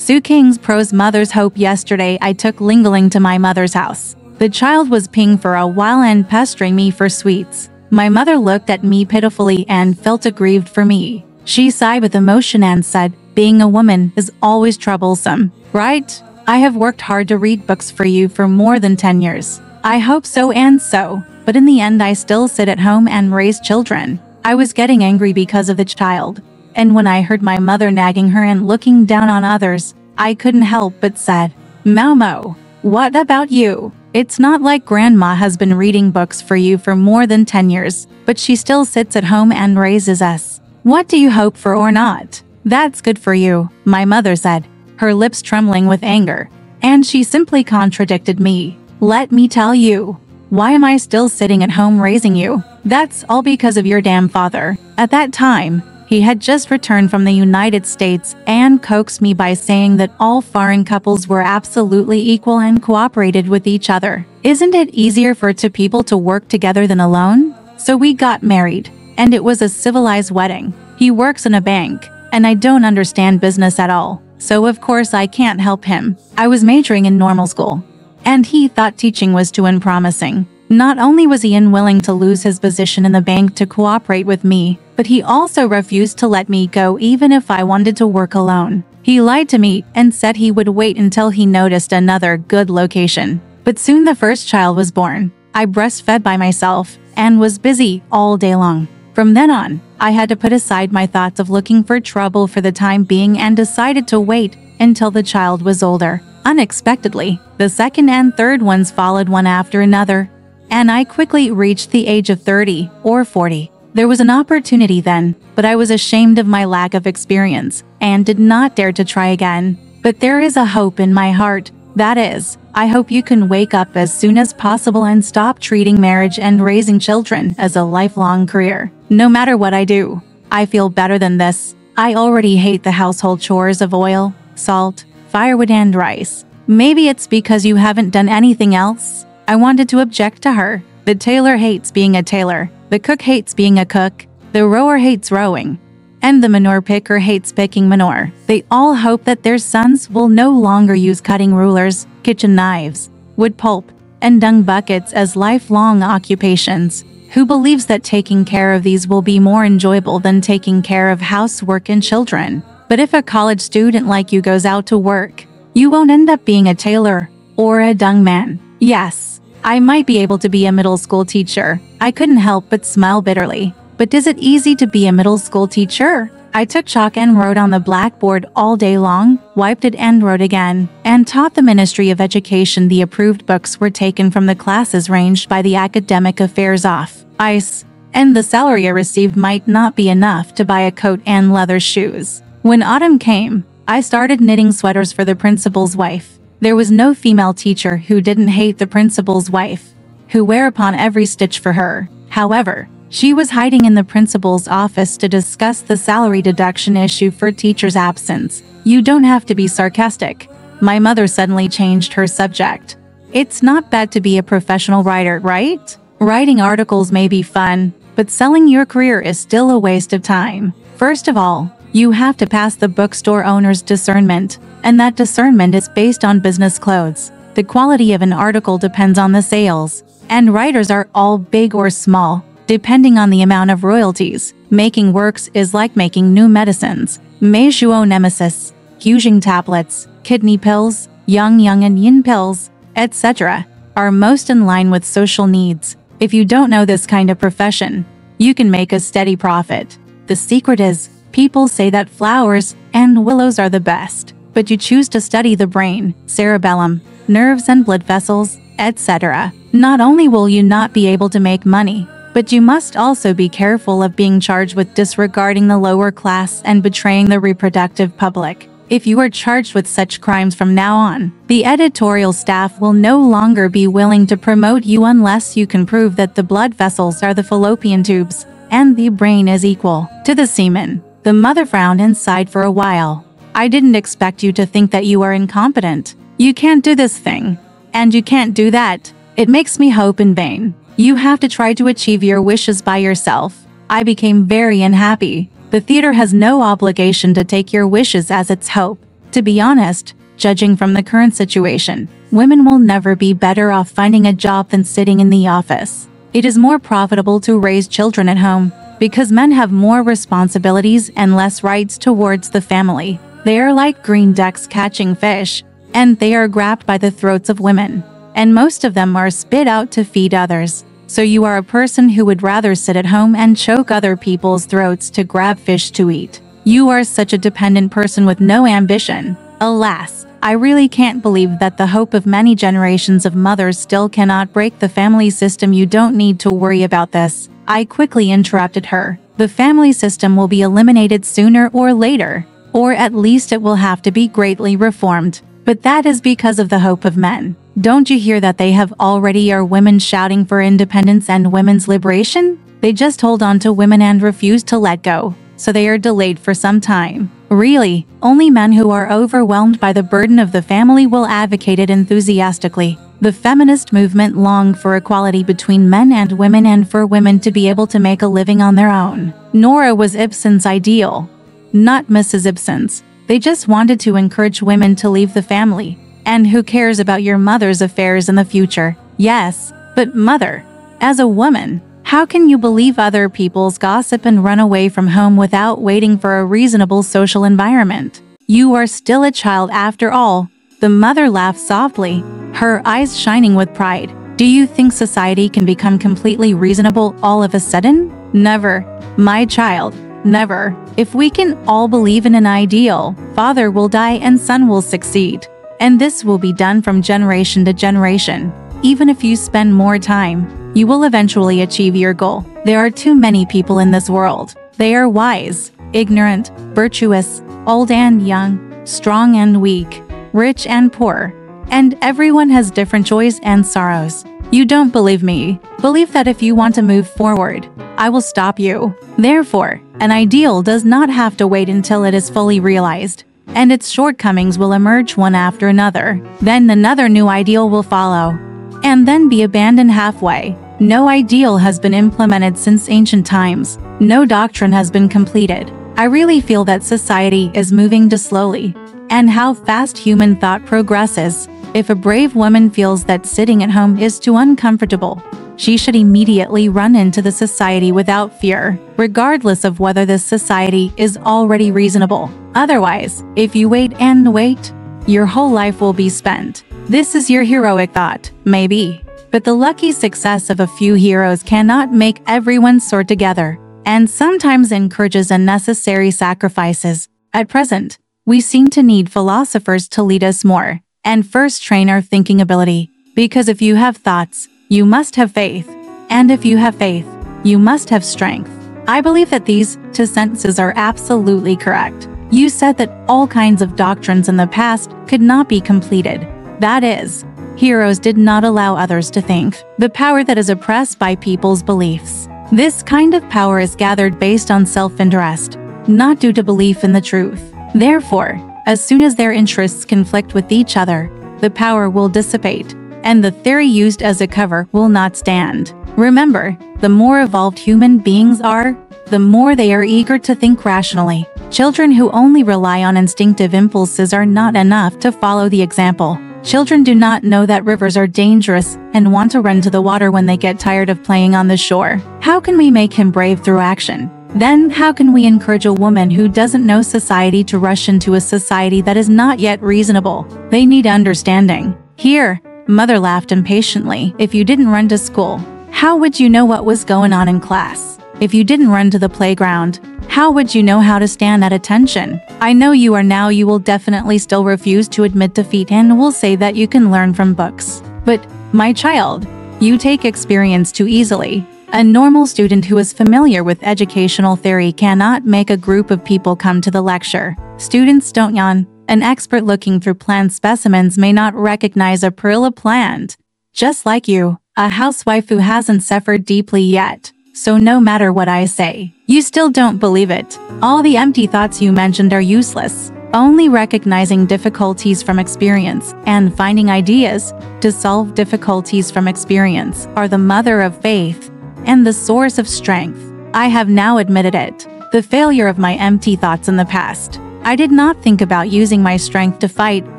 Su Qing's Prose mother's hope. Yesterday I took Lingling to my mother's house. The child was peeing for a while and pestering me for sweets. My mother looked at me pitifully and felt aggrieved for me. She sighed with emotion and said, "Being a woman is always troublesome, right? I have worked hard to read books for you for more than 10 years. I hope so and so, but in the end I still sit at home and raise children." I was getting angry because of the child. And when I heard my mother nagging her and looking down on others, I couldn't help but said, "Momo, what about you? It's not like grandma has been reading books for you for more than 10 years, but she still sits at home and raises us. What do you hope for or not? That's good for you," my mother said, her lips trembling with anger. And she simply contradicted me. "Let me tell you. Why am I still sitting at home raising you? That's all because of your damn father." At that time, he had just returned from the United States and coaxed me by saying that all foreign couples were absolutely equal and cooperated with each other. Isn't it easier for two people to work together than alone? So we got married, and it was a civilized wedding. He works in a bank, and I don't understand business at all, so of course I can't help him. I was majoring in normal school, and he thought teaching was too unpromising. Not only was he unwilling to lose his position in the bank to cooperate with me, but he also refused to let me go even if I wanted to work alone. He lied to me and said he would wait until he noticed another good location. But soon the first child was born. I breastfed by myself and was busy all day long. From then on, I had to put aside my thoughts of looking for trouble for the time being and decided to wait until the child was older. Unexpectedly, the second and third ones followed one after another, and I quickly reached the age of 30 or 40. There was an opportunity then, but I was ashamed of my lack of experience and did not dare to try again. But there is a hope in my heart. That is, I hope you can wake up as soon as possible and stop treating marriage and raising children as a lifelong career. No matter what I do, I feel better than this. I already hate the household chores of oil, salt, firewood and rice. Maybe it's because you haven't done anything else. I wanted to object to her. The tailor hates being a tailor. The cook hates being a cook. The rower hates rowing. And the manure picker hates picking manure. They all hope that their sons will no longer use cutting rulers, kitchen knives, wood pulp, and dung buckets as lifelong occupations. Who believes that taking care of these will be more enjoyable than taking care of housework and children? But if a college student like you goes out to work, you won't end up being a tailor or a dung man. Yes, I might be able to be a middle school teacher. I couldn't help but smile bitterly. But is it easy to be a middle school teacher? I took chalk and wrote on the blackboard all day long, wiped it and wrote again, and taught the Ministry of Education. The approved books were taken from the classes ranged by the academic affairs off ice, and the salary I received might not be enough to buy a coat and leather shoes. When autumn came, I started knitting sweaters for the principal's wife. There was no female teacher who didn't hate the principal's wife, who wear upon every stitch for her. However, she was hiding in the principal's office to discuss the salary deduction issue for teachers' absence. You don't have to be sarcastic. My mother suddenly changed her subject. It's not bad to be a professional writer, right? Writing articles may be fun, but selling your career is still a waste of time. First of all, you have to pass the bookstore owner's discernment, and that discernment is based on business clothes. The quality of an article depends on the sales, and writers are all big or small, depending on the amount of royalties. Making works is like making new medicines. Meishuo nemesis, Qing tablets, kidney pills, yang and yin pills, etc. are most in line with social needs. If you don't know this kind of profession, you can make a steady profit. The secret is, people say that flowers and willows are the best, but you choose to study the brain, cerebellum, nerves and blood vessels, etc. Not only will you not be able to make money, but you must also be careful of being charged with disregarding the lower class and betraying the reproductive public. If you are charged with such crimes from now on, the editorial staff will no longer be willing to promote you unless you can prove that the blood vessels are the fallopian tubes and the brain is equal to the semen. The mother frowned and sighed for a while. I didn't expect you to think that you are incompetent. You can't do this thing, and you can't do that. It makes me hope in vain. You have to try to achieve your wishes by yourself. I became very unhappy. The theater has no obligation to take your wishes as its hope. To be honest, judging from the current situation, women will never be better off finding a job than sitting in the office. It is more profitable to raise children at home, because men have more responsibilities and less rights towards the family. They are like green ducks catching fish, and they are grabbed by the throats of women. And most of them are spit out to feed others. So you are a person who would rather sit at home and choke other people's throats to grab fish to eat. You are such a dependent person with no ambition. Alas, I really can't believe that the hope of many generations of mothers still cannot break the family system. You don't need to worry about this. I quickly interrupted her. The family system will be eliminated sooner or later, or at least it will have to be greatly reformed. But that is because of the hope of men. Don't you hear that they have already are women shouting for independence and women's liberation? They just hold on to women and refuse to let go, so they are delayed for some time. Really, only men who are overwhelmed by the burden of the family will advocate it enthusiastically. The feminist movement longed for equality between men and women and for women to be able to make a living on their own. Nora was Ibsen's ideal, not Mrs. Ibsen's. They just wanted to encourage women to leave the family. And who cares about your mother's affairs in the future? Yes, but mother, as a woman, how can you believe other people's gossip and run away from home without waiting for a reasonable social environment? You are still a child after all. The mother laughed softly, her eyes shining with pride. Do you think society can become completely reasonable all of a sudden? Never, my child, never. If we can all believe in an ideal, father will die and son will succeed. And this will be done from generation to generation. Even if you spend more time, you will eventually achieve your goal. There are too many people in this world. They are wise, ignorant, virtuous, old and young, strong and weak, rich and poor. And everyone has different joys and sorrows. You don't believe me? Believe that if you want to move forward, I will stop you. Therefore, an ideal does not have to wait until it is fully realized, and its shortcomings will emerge one after another. Then another new ideal will follow, and then be abandoned halfway. No ideal has been implemented since ancient times. No doctrine has been completed. I really feel that society is moving too slowly, and how fast human thought progresses. If a brave woman feels that sitting at home is too uncomfortable, she should immediately run into the society without fear, regardless of whether this society is already reasonable. Otherwise, if you wait and wait, your whole life will be spent. This is your heroic thought, maybe. But the lucky success of a few heroes cannot make everyone soar together, and sometimes encourages unnecessary sacrifices. At present, we seem to need philosophers to lead us more, and first train our thinking ability. Because if you have thoughts, you must have faith. And if you have faith, you must have strength. I believe that these two sentences are absolutely correct. You said that all kinds of doctrines in the past could not be completed. That is, heroes did not allow others to think. The power that is oppressed by people's beliefs. This kind of power is gathered based on self-interest, not due to belief in the truth. Therefore, as soon as their interests conflict with each other, the power will dissipate, and the theory used as a cover will not stand. Remember, the more evolved human beings are, the more they are eager to think rationally. Children who only rely on instinctive impulses are not enough to follow the example. Children do not know that rivers are dangerous and want to run to the water when they get tired of playing on the shore. How can we make him brave through action? Then how can we encourage a woman who doesn't know society to rush into a society that is not yet reasonable? They need understanding. Here, Mother laughed impatiently. If you didn't run to school, how would you know what was going on in class? If you didn't run to the playground, how would you know how to stand at attention? I know you are now. You will definitely still refuse to admit defeat and will say that you can learn from books. But, my child, you take experience too easily. A normal student who is familiar with educational theory cannot make a group of people come to the lecture. Students don't yawn. An expert looking through plant specimens may not recognize a perilla plant. Just like you, a housewife who hasn't suffered deeply yet. So no matter what I say, you still don't believe it. All the empty thoughts you mentioned are useless. Only recognizing difficulties from experience and finding ideas to solve difficulties from experience are the mother of faith and the source of strength. I have now admitted it. The failure of my empty thoughts in the past I did not think about using my strength to fight,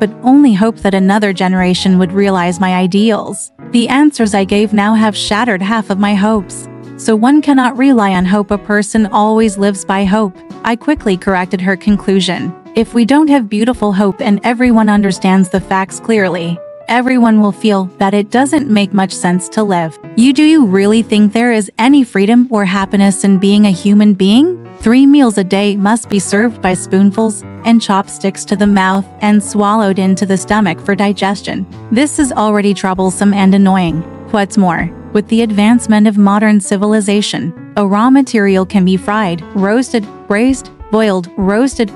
but only hoped that another generation would realize my ideals. The answers I gave now have shattered half of my hopes. So one cannot rely on hope, a person always lives by hope. I quickly corrected her conclusion. If we don't have beautiful hope and everyone understands the facts clearly, everyone will feel that it doesn't make much sense to live. Do you really think there is any freedom or happiness in being a human being? 3 meals a day must be served by spoonfuls and chopsticks to the mouth and swallowed into the stomach for digestion. This is already troublesome and annoying. What's more, with the advancement of modern civilization, a raw material can be fried, roasted, braised, boiled, roasted,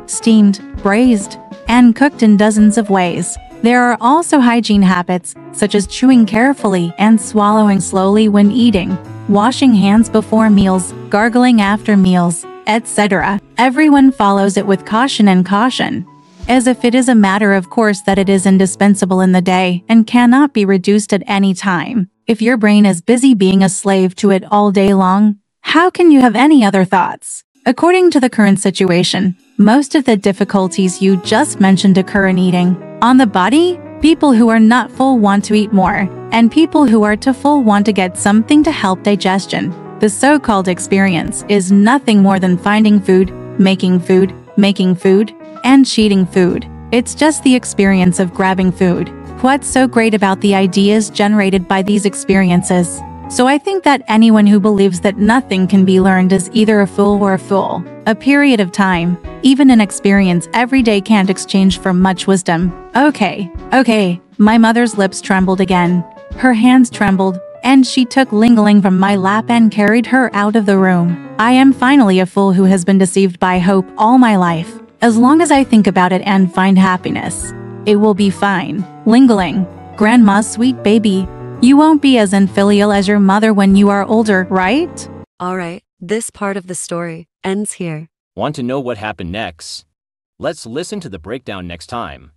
steamed, braised, and cooked in dozens of ways. There are also hygiene habits, such as chewing carefully and swallowing slowly when eating, washing hands before meals, gargling after meals, etc. Everyone follows it with caution, as if it is a matter of course that it is indispensable in the day and cannot be reduced at any time. If your brain is busy being a slave to it all day long, how can you have any other thoughts? According to the current situation, most of the difficulties you just mentioned occur in eating. On the body, people who are not full want to eat more, and people who are too full want to get something to help digestion. The so-called experience is nothing more than finding food, making food, and cheating food. It's just the experience of grabbing food. What's so great about the ideas generated by these experiences? So I think that anyone who believes that nothing can be learned is either a fool or a fool. A period of time, even an experience every day, can't exchange for much wisdom. Okay. My mother's lips trembled again. Her hands trembled, and she took Ling Ling from my lap and carried her out of the room. I am finally a fool who has been deceived by hope all my life. As long as I think about it and find happiness, it will be fine. Ling Ling, Grandma's sweet baby. You won't be as infilial as your mother when you are older, right? Alright, this part of the story ends here. Want to know what happened next? Let's listen to the breakdown next time.